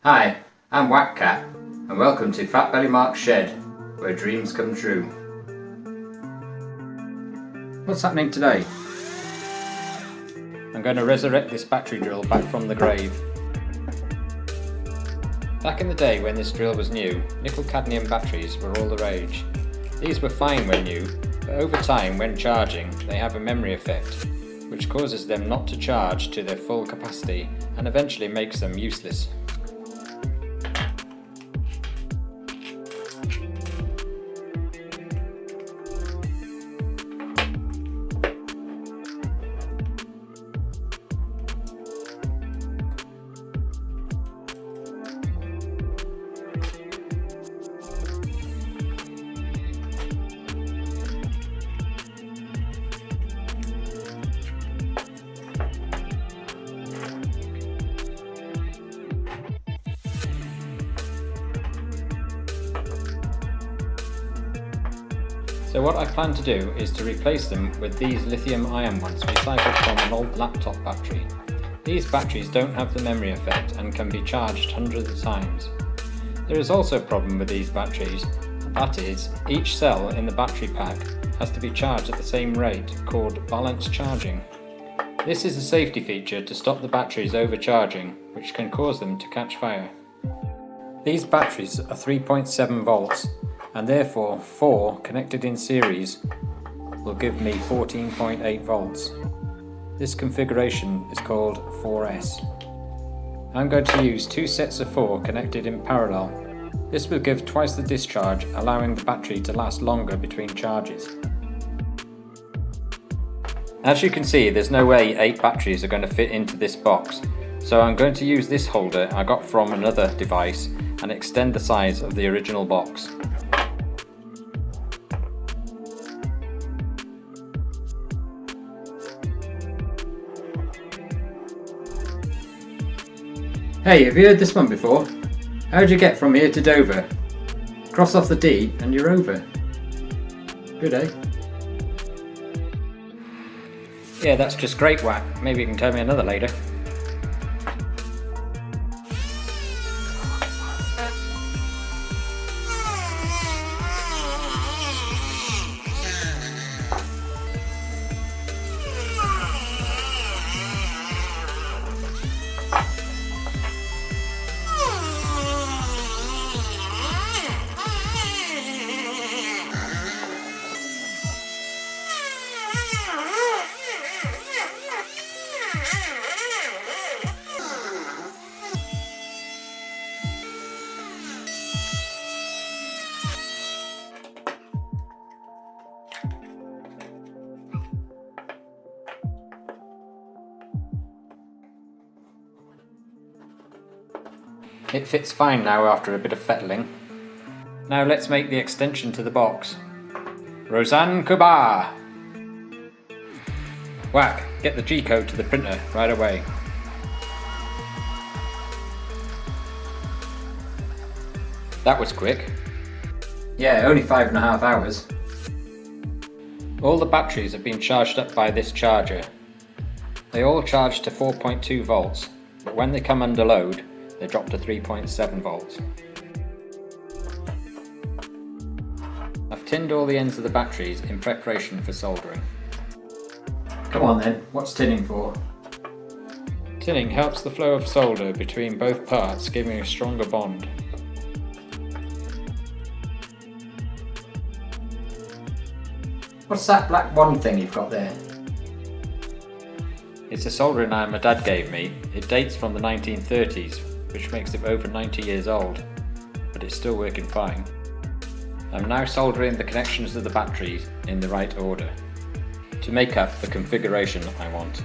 Hi, I'm Whack Cat, and welcome to Fat Belly Mark's shed, where dreams come true. What's happening today? I'm going to resurrect this battery drill back from the grave. Back in the day when this drill was new, nickel-cadmium batteries were all the rage. These were fine when new, but over time when charging they have a memory effect, which causes them not to charge to their full capacity and eventually makes them useless. So what I plan to do is to replace them with these lithium-ion ones recycled from an old laptop battery. These batteries don't have the memory effect and can be charged hundreds of times. There is also a problem with these batteries, that is, each cell in the battery pack has to be charged at the same rate, called balance charging. This is a safety feature to stop the batteries overcharging, which can cause them to catch fire. These batteries are 3.7 volts, and therefore 4 connected in series will give me 14.8 volts. This configuration is called 4S. I'm going to use 2 sets of 4 connected in parallel. This will give twice the discharge, allowing the battery to last longer between charges. As you can see, there's no way 8 batteries are going to fit into this box, so I'm going to use this holder I got from another device and extend the size of the original box. Hey, have you heard this one before? How'd you get from here to Dover? Cross off the D and you're over. Good, eh? Yeah, that's just great, Whack. Maybe you can tell me another later. It fits fine now after a bit of fettling. Now let's make the extension to the box. Roseanne Kuba! Whack, get the G-code to the printer right away. That was quick. Yeah, only 5.5 hours. All the batteries have been charged up by this charger. They all charge to 4.2 volts, but when they come under load, they drop to 3.7 volts. I've tinned all the ends of the batteries in preparation for soldering. Come on then, what's tinning for? Tinning helps the flow of solder between both parts, giving a stronger bond. What's that black wand thing you've got there? It's a soldering iron my dad gave me. It dates from the 1930s, which makes it over 90 years old, but it's still working fine. I'm now soldering the connections of the batteries in the right order to make up the configuration I want.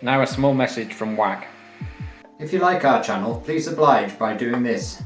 Now a small message from Whack. If you like our channel, please oblige by doing this.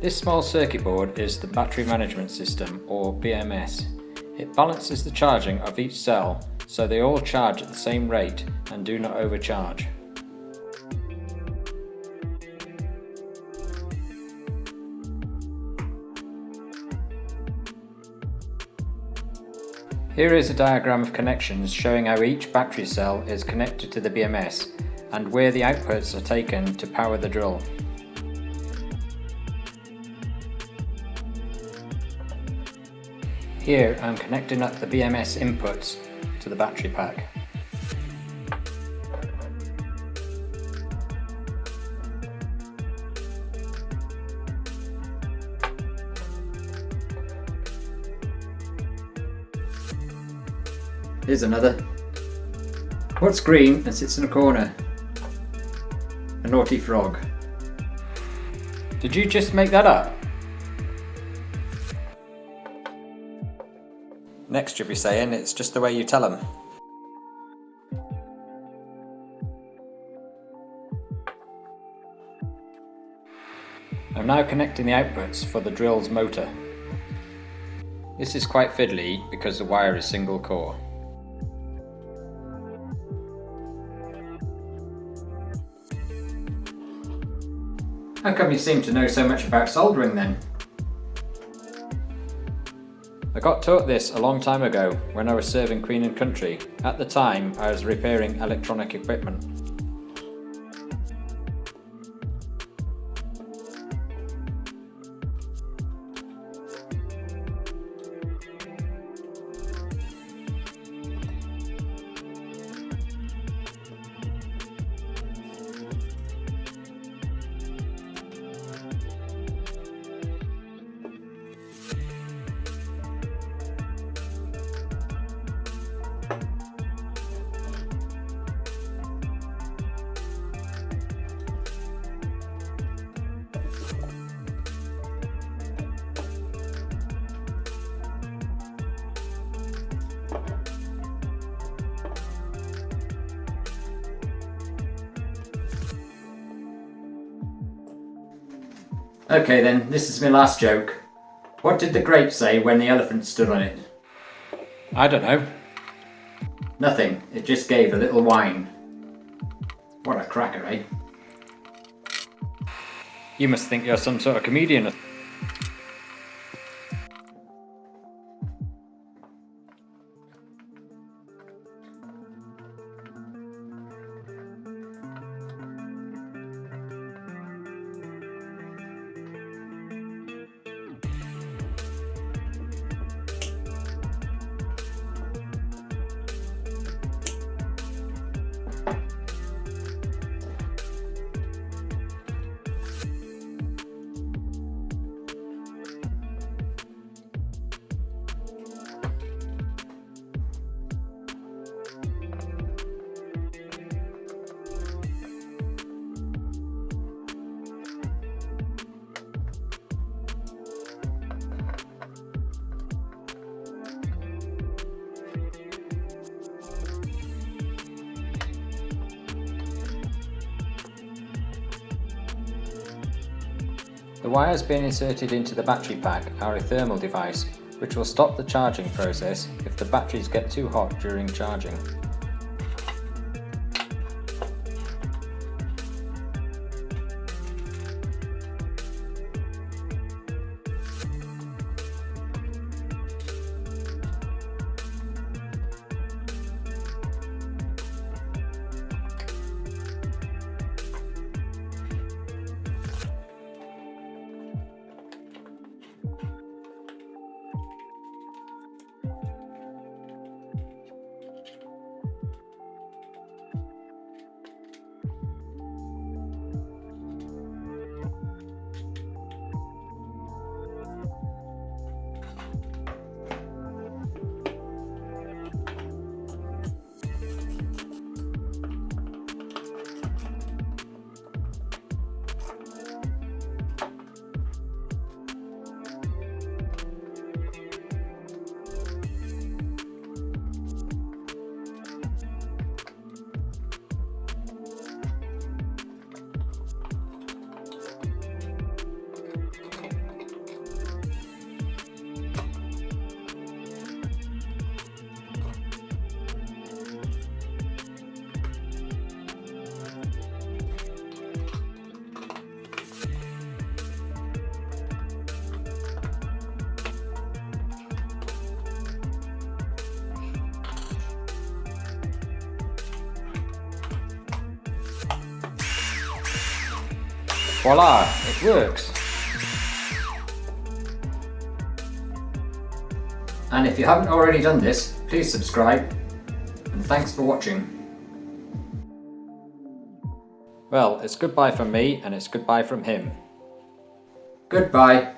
This small circuit board is the Battery Management System, or BMS. It balances the charging of each cell so they all charge at the same rate and do not overcharge. Here is a diagram of connections showing how each battery cell is connected to the BMS and where the outputs are taken to power the drill. Here I'm connecting up the BMS inputs to the battery pack. Here's another. What's green and sits in a corner? A naughty frog. Did you just make that up? Next you'll be saying it's just the way you tell them. I'm now connecting the outputs for the drill's motor. This is quite fiddly because the wire is single core. How come you seem to know so much about soldering then? I got taught this a long time ago when I was serving Queen and Country. At the time I was repairing electronic equipment. Okay then, this is my last joke. What did the grape say when the elephant stood on it? I don't know. Nothing, it just gave a little whine. What a cracker, eh? You must think you're some sort of comedian. The wires being inserted into the battery pack are a thermal device which will stop the charging process if the batteries get too hot during charging. Voila, it works! And if you haven't already done this, please subscribe, and thanks for watching. Well, it's goodbye from me, and it's goodbye from him. Goodbye.